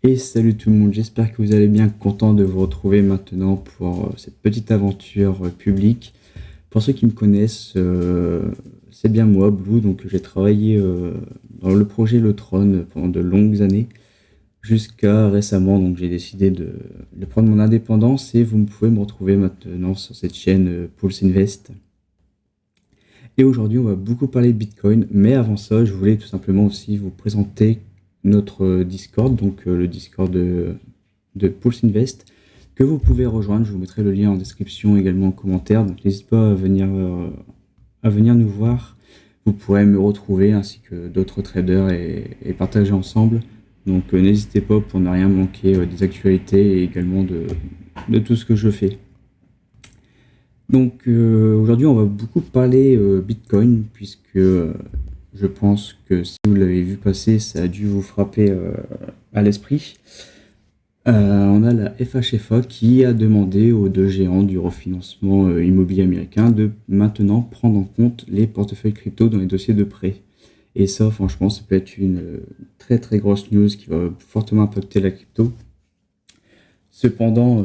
Et salut tout le monde, j'espère que vous allez bien, content de vous retrouver maintenant pour cette petite aventure publique. Pour ceux qui me connaissent, c'est bien moi, Blue, donc j'ai travaillé dans le projet Le Trône pendant de longues années, jusqu'à récemment, donc j'ai décidé de prendre mon indépendance et vous pouvez me retrouver maintenant sur cette chaîne Pulse Invest. Et aujourd'hui, on va beaucoup parler de Bitcoin, mais avant ça, je voulais tout simplement aussi vous présenter notre Discord, donc le Discord de Pulse Invest, que vous pouvez rejoindre. Je vous mettrai le lien en description, également en commentaire. Donc n'hésitez pas à venir nous voir. Vous pourrez me retrouver ainsi que d'autres traders et partager ensemble. Donc n'hésitez pas pour ne rien manquer des actualités et également de tout ce que je fais. Donc aujourd'hui on va beaucoup parler Bitcoin puisque je pense que si vous l'avez vu passer, ça a dû vous frapper à l'esprit. On a la FHFA qui a demandé aux deux géants du refinancement immobilier américain de maintenant prendre en compte les portefeuilles crypto dans les dossiers de prêt. Et ça, franchement, ça peut être une très très grosse news qui va fortement impacter la crypto. Cependant,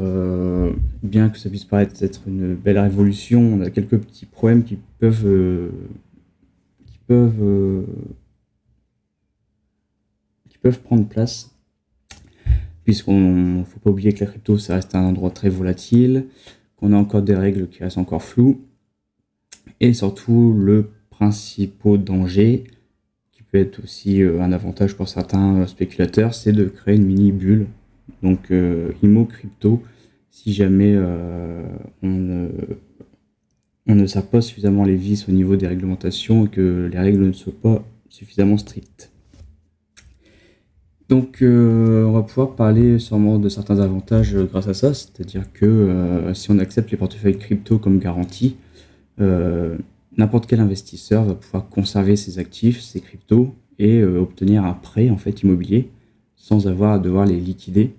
bien que ça puisse paraître être une belle révolution, on a quelques petits problèmes qui peuvent prendre place, puisqu'on ne faut pas oublier que la crypto, ça reste un endroit très volatile, qu'on a encore des règles qui restent encore floues, et surtout le principal danger, qui peut être aussi un avantage pour certains spéculateurs, c'est de créer une mini-bulle. Donc IMO crypto, si jamais on ne serre pas suffisamment les vis au niveau des réglementations et que les règles ne soient pas suffisamment strictes. Donc on va pouvoir parler sûrement de certains avantages grâce à ça, c'est-à-dire que si on accepte les portefeuilles crypto comme garantie, n'importe quel investisseur va pouvoir conserver ses actifs, ses cryptos et obtenir un prêt en fait immobilier sans avoir à devoir les liquider.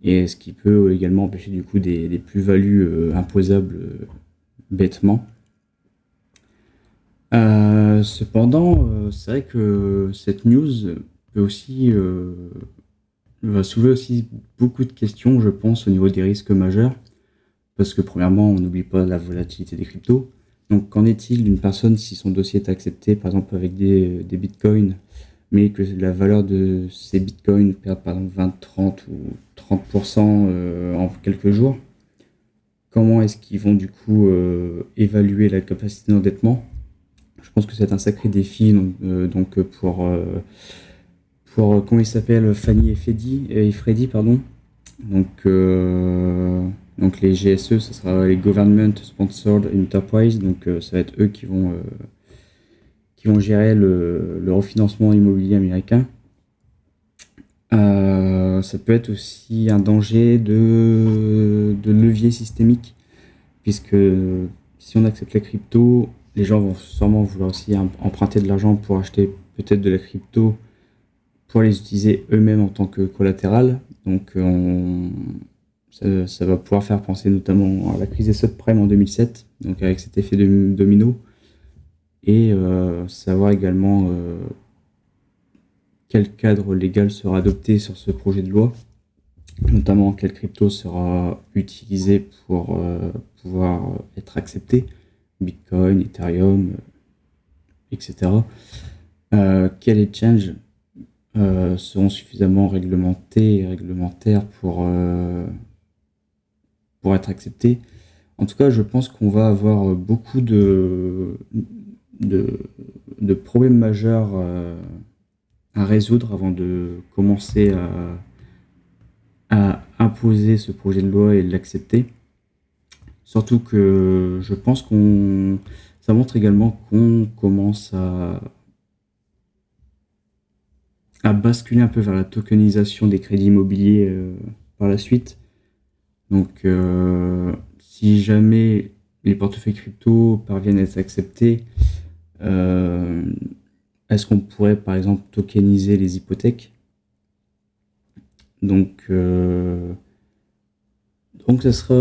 Et ce qui peut également empêcher du coup des plus-values imposables bêtement. Cependant, c'est vrai que cette news peut aussi va soulever aussi beaucoup de questions, je pense, au niveau des risques majeurs. Parce que premièrement, on n'oublie pas la volatilité des cryptos. Donc qu'en est-il d'une personne si son dossier est accepté, par exemple avec des bitcoins, mais que la valeur de ces bitcoins perd par exemple 20, 30 ou 30% en quelques jours? Comment est-ce qu'ils vont du coup évaluer la capacité d'endettement? Je pense que c'est un sacré défi donc pour comment il s'appelle, Fannie et Freddy, pardon. Donc les GSE, ça sera les Government Sponsored Enterprise, donc ça va être eux qui vont gérer le refinancement immobilier américain. Ça peut être aussi un danger de levier systémique, puisque si on accepte la crypto, les gens vont sûrement vouloir aussi emprunter de l'argent pour acheter peut-être de la crypto pour les utiliser eux-mêmes en tant que collatéral. Donc ça va pouvoir faire penser notamment à la crise des subprimes en 2007, donc avec cet effet de domino. Et savoir également quel cadre légal sera adopté sur ce projet de loi, notamment quelle crypto sera utilisée pour pouvoir être acceptée, Bitcoin, Ethereum, etc. Quels exchanges seront suffisamment réglementés et réglementaires pour être acceptés. En tout cas, je pense qu'on va avoir beaucoup de problèmes majeurs à résoudre avant de commencer à imposer ce projet de loi et l'accepter. Surtout que je pense ça montre également qu'on commence à basculer un peu vers la tokenisation des crédits immobiliers par la suite. Donc si jamais les portefeuilles crypto parviennent à être acceptés, est-ce qu'on pourrait par exemple tokeniser les hypothèques? Donc ça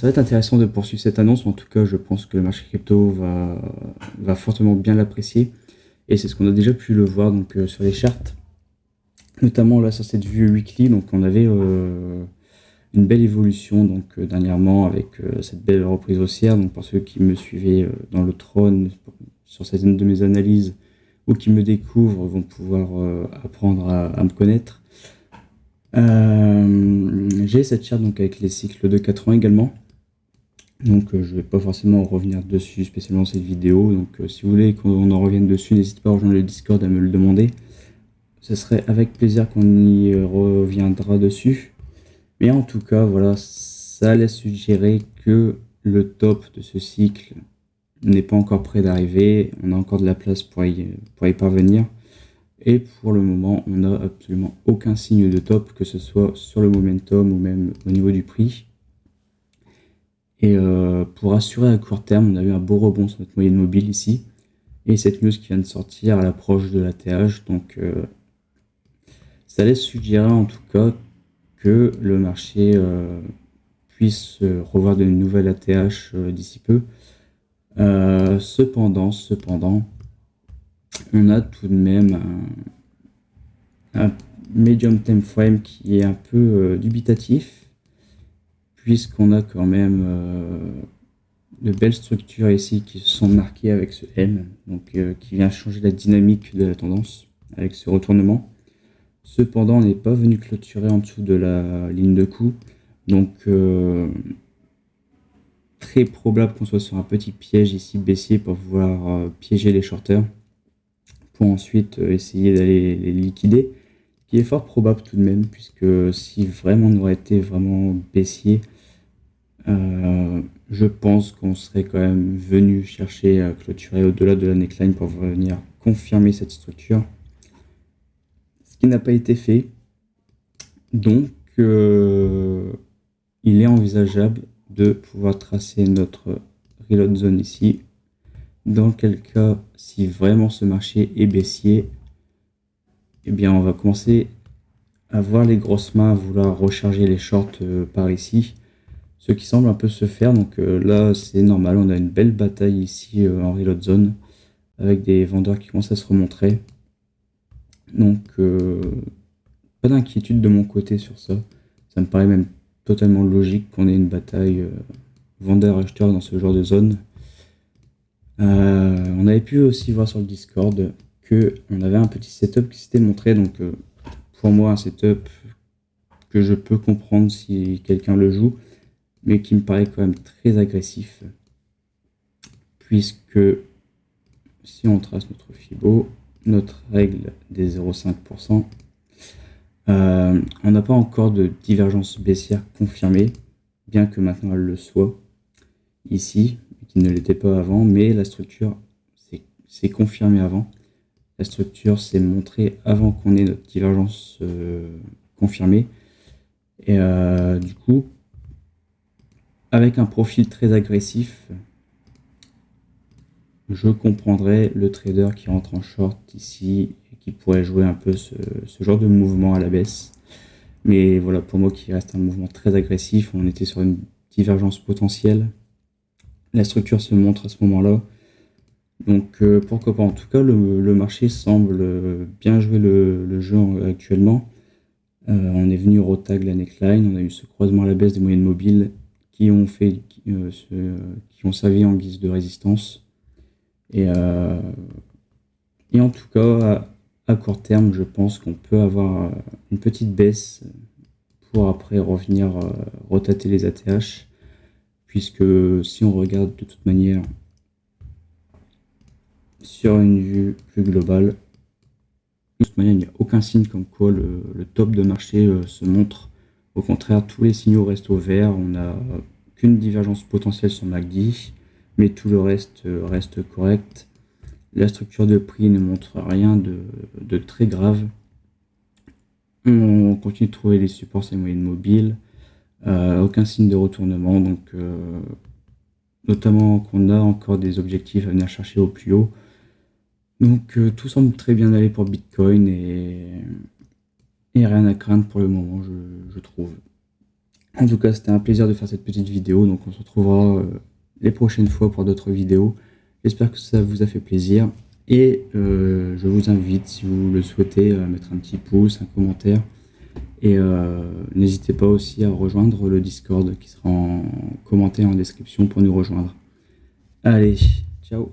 va être intéressant de poursuivre cette annonce. En tout cas, je pense que le marché crypto va fortement bien l'apprécier. Et c'est ce qu'on a déjà pu le voir donc, sur les charts. Notamment là sur cette vue weekly, donc on avait une belle évolution donc dernièrement avec cette belle reprise haussière. Donc pour ceux qui me suivaient dans le trône sur certaines de mes analyses ou qui me découvrent vont pouvoir apprendre à me connaître. J'ai cette charte donc avec les cycles de 4 ans également. Donc je vais pas forcément revenir dessus spécialement dans cette vidéo. Donc si vous voulez qu'on en revienne dessus, n'hésitez pas à rejoindre le Discord à me le demander. Ce serait avec plaisir qu'on y reviendra dessus. Mais en tout cas, voilà, ça laisse suggérer que le top de ce cycle n'est pas encore prêt d'arriver. On a encore de la place pour y parvenir. Et pour le moment, on n'a absolument aucun signe de top, que ce soit sur le momentum ou même au niveau du prix. Et pour assurer à court terme, on a eu un beau rebond sur notre moyenne mobile ici. Et cette news qui vient de sortir à l'approche de l'ATH. Donc ça laisse suggérer en tout cas que le marché puisse revoir de nouvelles ATH d'ici peu. Cependant, on a tout de même un medium time frame qui est un peu dubitatif, puisqu'on a quand même de belles structures ici qui se sont marquées avec ce M, donc qui vient changer la dynamique de la tendance avec ce retournement. Cependant, on n'est pas venu clôturer en dessous de la ligne de coup, donc très probable qu'on soit sur un petit piège ici baissier pour pouvoir piéger les shorters, pour ensuite essayer d'aller les liquider, qui est fort probable tout de même, puisque si vraiment on aurait été vraiment baissier, je pense qu'on serait quand même venu chercher à clôturer au-delà de la neckline pour venir confirmer cette structure, ce qui n'a pas été fait. Donc il est envisageable de pouvoir tracer notre reload zone ici, dans quel cas, si vraiment ce marché est baissier, eh bien on va commencer à voir les grosses mains à vouloir recharger les shorts par ici, ce qui semble un peu se faire. Donc là c'est normal, on a une belle bataille ici en reload zone avec des vendeurs qui commencent à se remontrer. Donc pas d'inquiétude de mon côté sur ça. Ça me paraît même totalement logique qu'on ait une bataille vendeur-acheteur dans ce genre de zone. On avait pu aussi voir sur le Discord qu'on avait un petit setup qui s'était montré. Donc pour moi un setup que je peux comprendre si quelqu'un le joue, mais qui me paraît quand même très agressif, puisque si on trace notre Fibo, notre règle des 0,5%, on n'a pas encore de divergence baissière confirmée, bien que maintenant elle le soit ici, qui ne l'était pas avant, mais la structure s'est confirmée avant. La structure s'est montrée avant qu'on ait notre divergence confirmée. Et du coup, avec un profil très agressif, je comprendrais le trader qui rentre en short ici et qui pourrait jouer un peu ce genre de mouvement à la baisse. Mais voilà, pour moi qui reste un mouvement très agressif, on était sur une divergence potentielle. La structure se montre à ce moment-là. Donc pourquoi pas. En tout cas, le marché semble bien jouer le jeu actuellement. On est venu retag la neckline, on a eu ce croisement à la baisse des moyennes mobiles qui ont servi en guise de résistance. Et en tout cas, à court terme, je pense qu'on peut avoir une petite baisse pour après revenir retâter les ATH, puisque si on regarde de toute manière sur une vue plus globale, de toute manière, il n'y a aucun signe comme quoi le top de marché se montre. Au contraire, tous les signaux restent au vert. On n'a qu'une divergence potentielle sur MACD, mais tout le reste reste correct. La structure de prix ne montre rien de très grave. On continue de trouver les supports et les moyennes mobiles. Aucun signe de retournement, donc notamment qu'on a encore des objectifs à venir chercher au plus haut. Donc tout semble très bien aller pour Bitcoin et rien à craindre pour le moment, je trouve. En tout cas, c'était un plaisir de faire cette petite vidéo, donc on se retrouvera les prochaines fois pour d'autres vidéos. J'espère que ça vous a fait plaisir Et je vous invite, si vous le souhaitez, à mettre un petit pouce, un commentaire. Et n'hésitez pas aussi à rejoindre le Discord qui sera en commentaire en description pour nous rejoindre. Allez, ciao!